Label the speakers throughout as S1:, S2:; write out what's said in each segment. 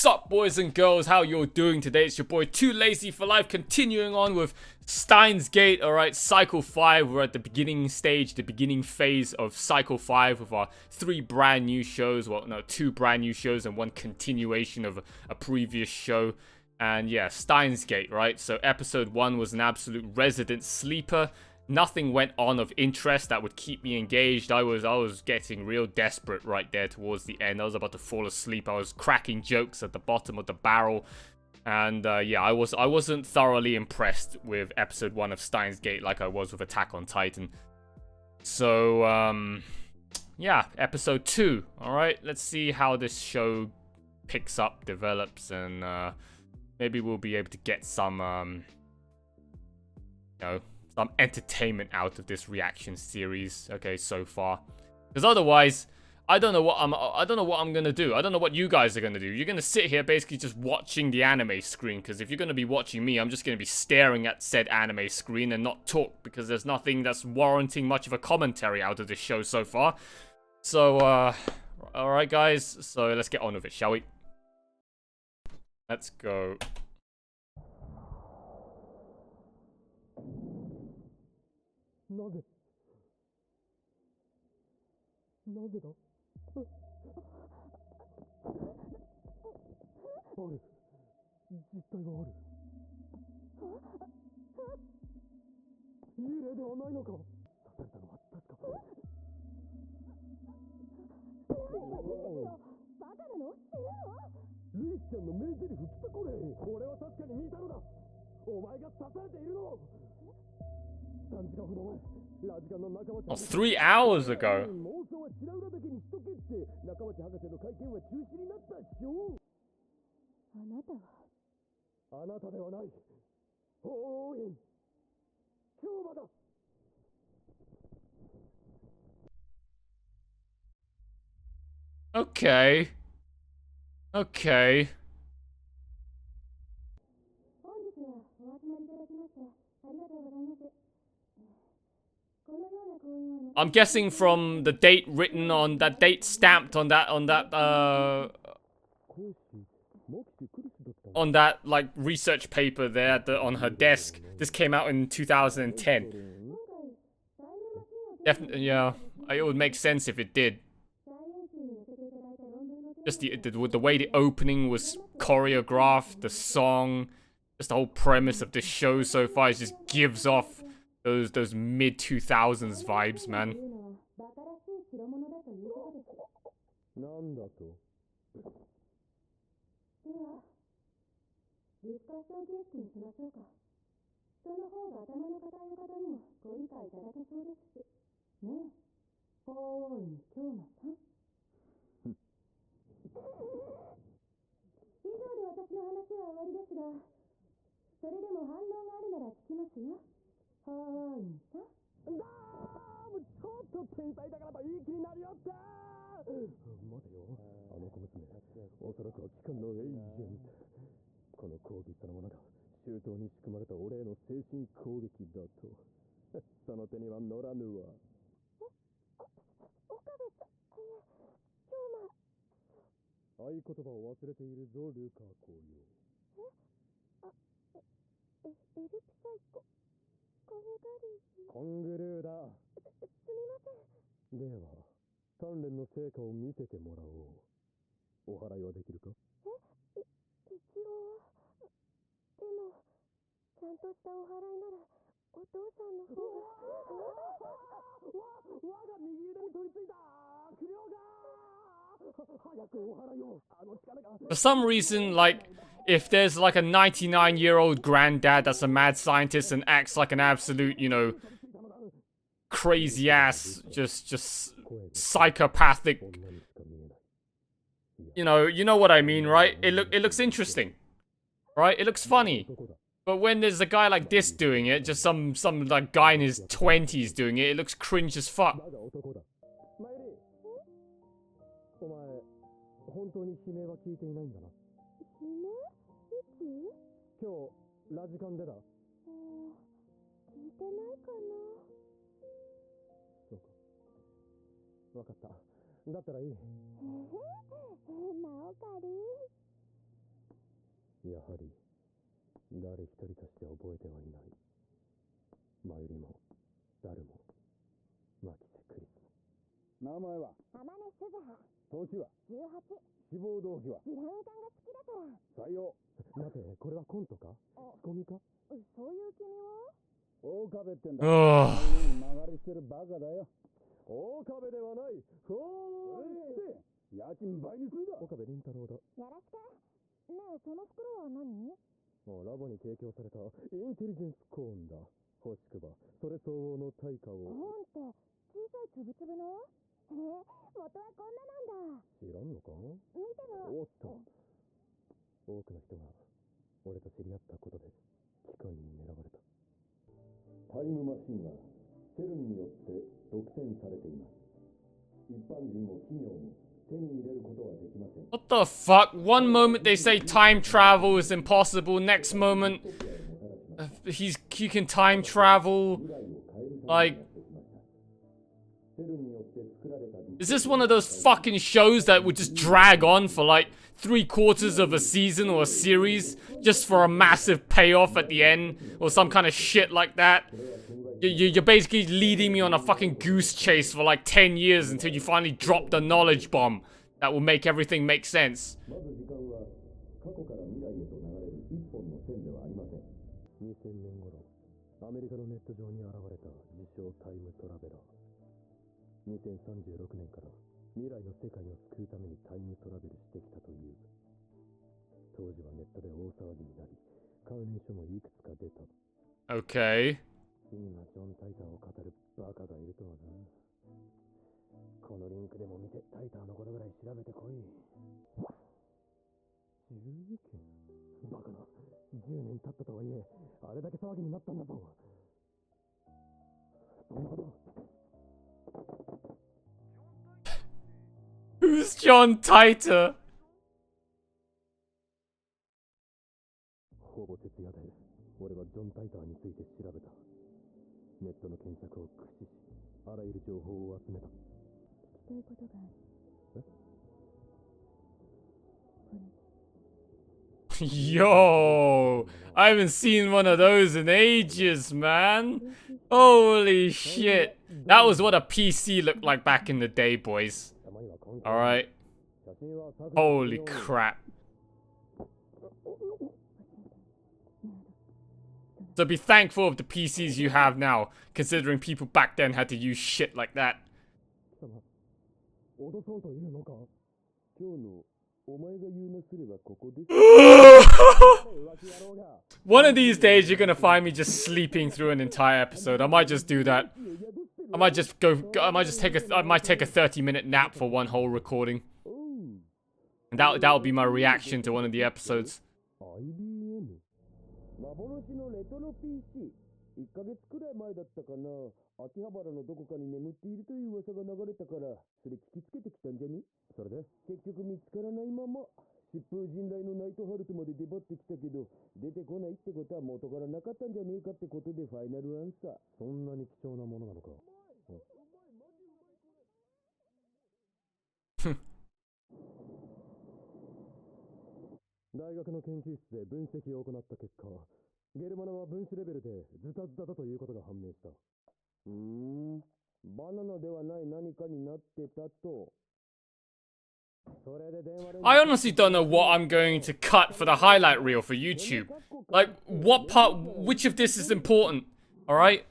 S1: What's up, boys and girls? How you all doing today? It's your boy Too Lazy for Life, continuing on with Steins Gate. Alright, Cycle 5. We're at the beginning stage, the beginning phase of Cycle 5 with our 3 brand new shows. Well, no, 2 brand new shows and 1 continuation of a previous show. And yeah, Steins Gate, right? So episode 1 was an absolute resident sleeper. Nothing went on of interest that would keep me engaged. I was getting real desperate right there towards the end. I was about to fall asleep. I was cracking jokes at the bottom of the barrel. And yeah, I wasn't thoroughly impressed with episode 1 of Steins Gate like I was with Attack on Titan. So yeah, episode 2. Alright, let's see how this show picks up, develops, and maybe we'll be able to get some some entertainment out of this reaction series, okay, so far. Because otherwise, I don't know what I'm gonna do. I don't know what you guys are gonna do. You're gonna sit here basically just watching the anime screen, because if you're gonna be watching me, I'm just gonna be staring at said anime screen and not talk, because there's nothing that's warranting much of a commentary out of this show so far. So, alright guys, so let's get on with it, shall we? Let's go. Oh, 3 hours ago. Okay. Okay. I'm guessing from the date written on that date stamped on that like research paper there on her desk. This came out in 2010. Definitely, yeah. It would make sense if it did. Just the way the opening was choreographed, the song, just the whole premise of this show so far just gives off those mid-2000s vibes, man. For some reason, like, if there's like a 99-year-old granddad that's a mad scientist and acts like an absolute, you know, crazy ass, just psychopathic, you know what I mean, right? It looks interesting, right? It looks funny. But when there's a guy like this doing it, just some like guy in his 20s doing it, it looks cringe as fuck.
S2: やはり誰一人として覚えてはいない。マユリもダルもマキセクリスも。名前は天音鈴葉。年は18。志望動機はブラウン管が好きだから。採用。待て、これはコントか仕込みか。そういう君は大壁ってんだ。曲がりしてるバカだよ。大壁ではない。ほーって家賃倍にするだ。岡部倫太郎だ。よろしく。ねえ、その袋は何？ラボに提供されたインテリジェンスコーンだ。欲しくばそれ相応の対価を。コーンって小さいつぶつぶの？元はこんななんだ。知らんのか？見ても。おっと、多くの人が俺と知り合ったことで機関に狙われた。タイムマシンはセルンによって独占されています。一般人も企業も手に入れることはできません。
S1: What the fuck? One moment they say time travel is impossible, next moment he can time travel. Like, is this one of those fucking shows that would just drag on for like 3/4 of a season or a series just for a massive payoff at the end or some kind of shit like that? You're basically leading me on a fucking goose chase for like 10 years until you finally drop the knowledge bomb that will make everything make sense.
S2: 2000年頃、アメリカのネット上に現れた自称タイムトラベラー。2036年から未来の世界を救うためにタイムトラベルしてきたという。当時はネットで大騒ぎになり、関連書もいくつか出た。
S1: Okay.
S2: 君がジョン・タイターを語るバカがいるとはな。このリンクでも見てタイターのことぐらい調べてこい。12件？バカな。10年経ったとはいえ、あれだけ騒ぎになったんだぞ。そんなこと。
S1: Who's John Titor?
S2: ほぼ徹夜で俺はジョン・タイターについて調べた。ネットの検索を駆使し、あらゆる情報を集めた。聞きたいことがある。
S1: Yo, I haven't seen one of those in ages, man. Holy shit. That was what a PC looked like back in the day, boys. Alright. Holy crap. So be thankful of the PCs you have now, considering people back then had to use shit like that. One of these days you're gonna find me just sleeping through an entire episode. I might just do that. I might take a 30-minute nap for one whole recording. And that'll be my reaction to one of the episodes.
S2: 1ヶ月くらい前だったかな。秋葉原のどこかに眠っているという噂が流れたから、それ聞きつけてきたんじゃね。それで結局見つからないまま、疾風陣雷のナイトハルトまで出張ってきたけど、出てこないってことは元からなかったんじゃねえかってことでファイナルアンサー。そんなに貴重なものなのか。大学の研究室で分析を行った結果、ゲルマナは分子レベルでズタズタだということが判明した。バナナではない何かになってたと。
S1: I honestly don't know what I'm going to cut for the highlight reel for YouTube. Like, what part, which of this is important? Alright?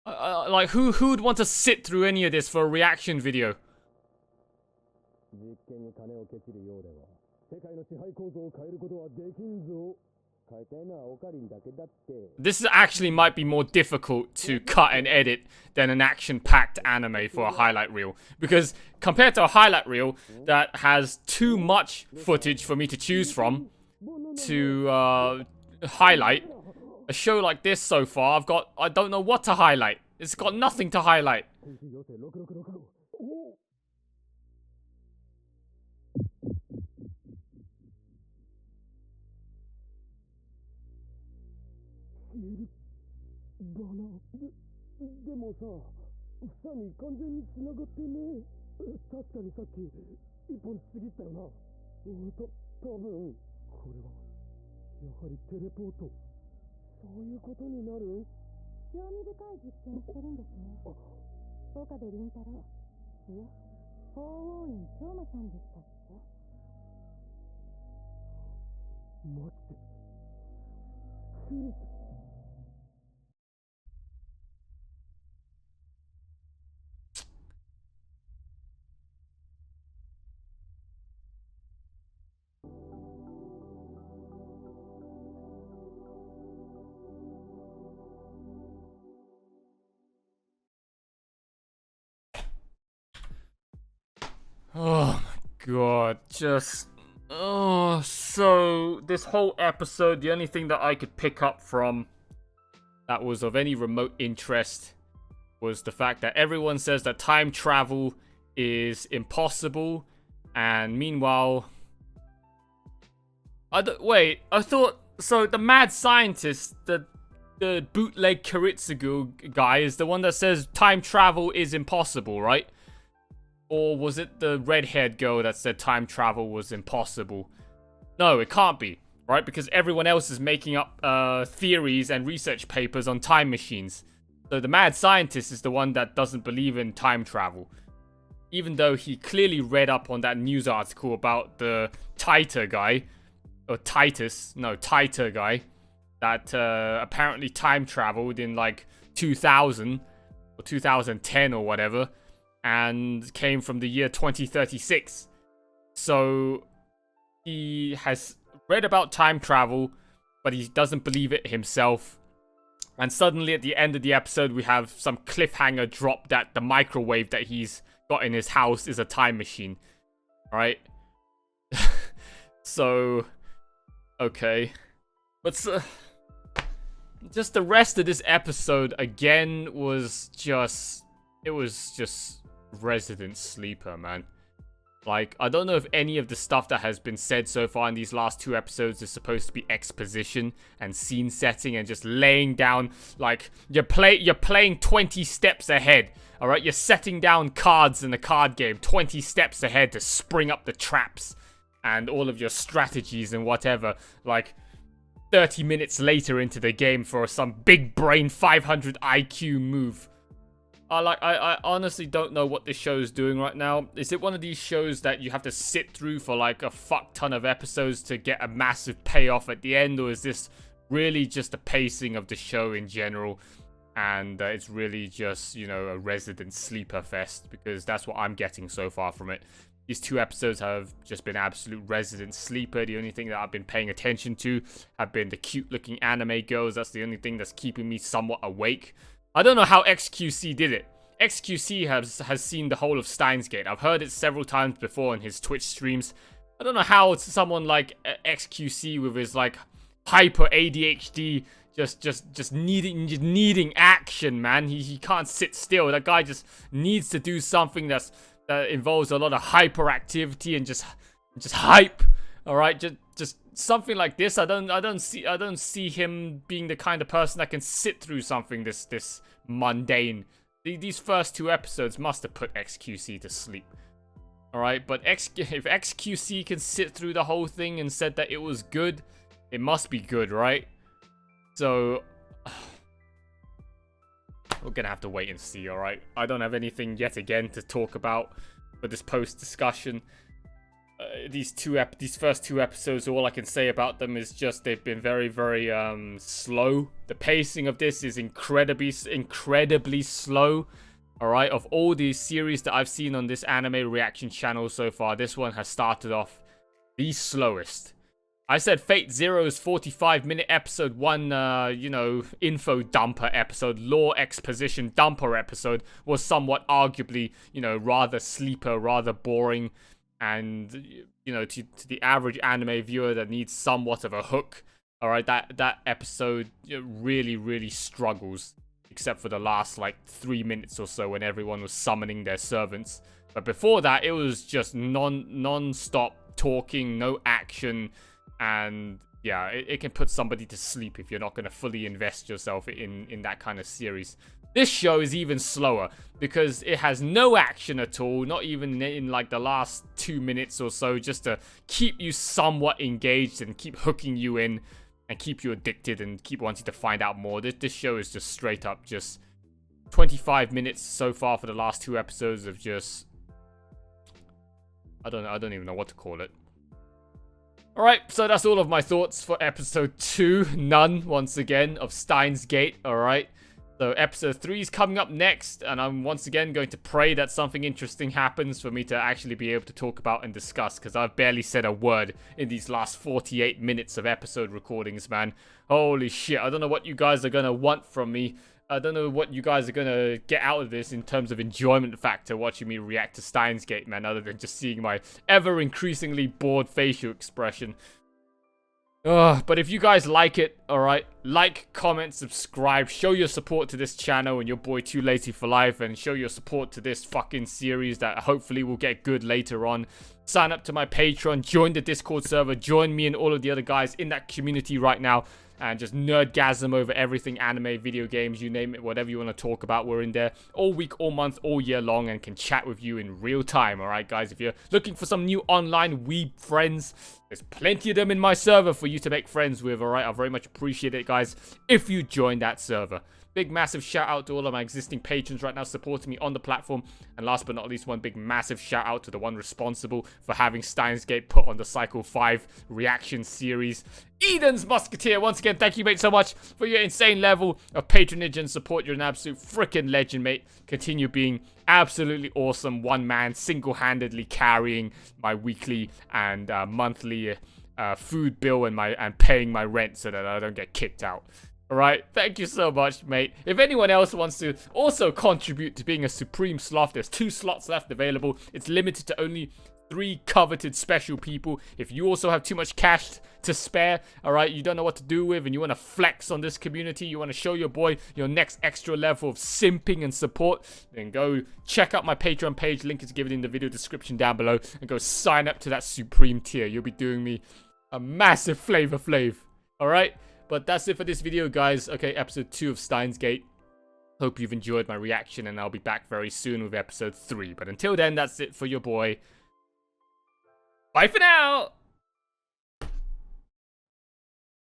S1: Like, who would want to sit through any of this for a reaction video? This actually might be more difficult to cut and edit than an action-packed anime for a highlight reel. Because compared to a highlight reel that has too much footage for me to choose from to highlight, a show like this so far, I don't know what to highlight. It's got nothing to highlight.
S2: やはりテレポート、そういうことになる？
S3: 興味深い実験してるんですね。岡部倫太郎、いえ、法王院長馬さんでしたっけ？
S2: マジでクリス。
S1: Oh my god, just. Oh, so this whole episode, the only thing that I could pick up from that was of any remote interest was the fact that everyone says that time travel is impossible, and meanwhile. I thought. So the mad scientist, the bootleg Kiritsugu guy, is the one that says time travel is impossible, right? Or was it the red-haired girl that said time travel was impossible? No, it can't be, right? Because everyone else is making up theories and research papers on time machines. So the mad scientist is the one that doesn't believe in time travel. Even though he clearly read up on that news article about the Titor guy. Or Titor guy. That apparently time traveled in like 2000 or 2010 or whatever. And came from the year 2036. So he has read about time travel, but he doesn't believe it himself. And suddenly at the end of the episode, we have some cliffhanger drop that the microwave that he's got in his house is a time machine. Right? So, okay. But just the rest of this episode, again, was just... It was just resident sleeper, man. Like, I don't know if any of the stuff that has been said so far in these last 2 episodes is supposed to be exposition and scene setting and just laying down, like, you're playing 20 steps ahead, alright? You're setting down cards in the card game 20 steps ahead to spring up the traps and all of your strategies and whatever, like, 30 minutes later into the game for some big brain 500 IQ move. I honestly don't know what this show is doing right now. Is it one of these shows that you have to sit through for like a fuck ton of episodes to get a massive payoff at the end? Or is this really just the pacing of the show in general? And it's really just, you know, a resident sleeper fest? Because that's what I'm getting so far from it. These 2 episodes have just been absolute resident sleeper. The only thing that I've been paying attention to have been the cute looking anime girls. That's the only thing that's keeping me somewhat awake. I don't know how XQC did it. XQC has seen the whole of Steins Gate. I've heard it several times before in his Twitch streams. I don't know how someone like XQC with his like hyper ADHD just needing action, man. He can't sit still. That guy just needs to do something that involves a lot of hyperactivity and just hype. All right, just something like this. I don't see him being the kind of person that can sit through something this mundane. These first 2 episodes must have put XQC to sleep. All right, but if XQC can sit through the whole thing and said that it was good, it must be good, right? So we're gonna have to wait and see. All right, I don't have anything yet again to talk about for this post discussion. These first 2 episodes, all I can say about them is just they've been very, very slow. The pacing of this is incredibly slow. All right, of all these series that I've seen on this anime reaction channel so far, this one has started off the slowest. I said Fate Zero's 45-minute episode 1, you know, info dumper episode, lore exposition dumper episode was somewhat arguably, you know, rather sleeper, rather boring. And, you know, to the average anime viewer that needs somewhat of a hook, all right, that episode really struggles, except for the last, like, 3 minutes or so when everyone was summoning their servants. But before that, it was just non-stop talking, no action, and, yeah, it can put somebody to sleep if you're not going to fully invest yourself in that kind of series. This show is even slower because it has no action at all, not even in like the last 2 minutes or so, just to keep you somewhat engaged and keep hooking you in. and keep you addicted and keep wanting to find out more. This show is just straight up just 25 minutes so far for the last 2 episodes of just... I don't even know what to call it. Alright, so that's all of my thoughts for episode 2. None, once again, of Steins Gate, alright? So episode 3 is coming up next, and I'm once again going to pray that something interesting happens for me to actually be able to talk about and discuss, because I've barely said a word in these last 48 minutes of episode recordings, man. Holy shit, I don't know what you guys are going to want from me. I don't know what you guys are going to get out of this in terms of enjoyment factor watching me react to Steins Gate, man, other than just seeing my ever increasingly bored facial expression. But if you guys like it, alright, like, comment, subscribe, show your support to this channel and your boy Too Lazy for Life, and show your support to this fucking series that hopefully will get good later on. Sign up to my Patreon, join the Discord server, join me and all of the other guys in that community right now, and just nerdgasm over everything anime, video games, you name it, whatever you want to talk about. We're in there all week, all month, all year long, and can chat with you in real time, alright guys? If you're looking for some new online weeb friends, there's plenty of them in my server for you to make friends with, alright? I very much appreciate it, guys, if you join that server. Big massive shout out to all of my existing patrons right now supporting me on the platform. And last but not least, one big massive shout out to the one responsible for having Steins Gate put on the Cycle 5 reaction series, Eden's Musketeer. Once again, thank you, mate, so much for your insane level of patronage and support. You're an absolute freaking legend, mate. Continue being absolutely awesome. One man single-handedly carrying my weekly and monthly food bill and paying my rent so that I don't get kicked out. Alright, thank you so much, mate. If anyone else wants to also contribute to being a Supreme Sloth, there's 2 slots left available. It's limited to only 3 coveted special people. If you also have too much cash to spare, alright, you don't know what to do with, and you want to flex on this community, you want to show your boy your next extra level of simping and support, then go check out my Patreon page. Link is given in the video description down below, and go sign up to that Supreme tier. You'll be doing me a massive flavor flav. Alright? But that's it for this video, guys. Okay, episode 2 of Steins Gate. Hope you've enjoyed my reaction, and I'll be back very soon with episode 3. But until then, that's it for your boy. Bye for now!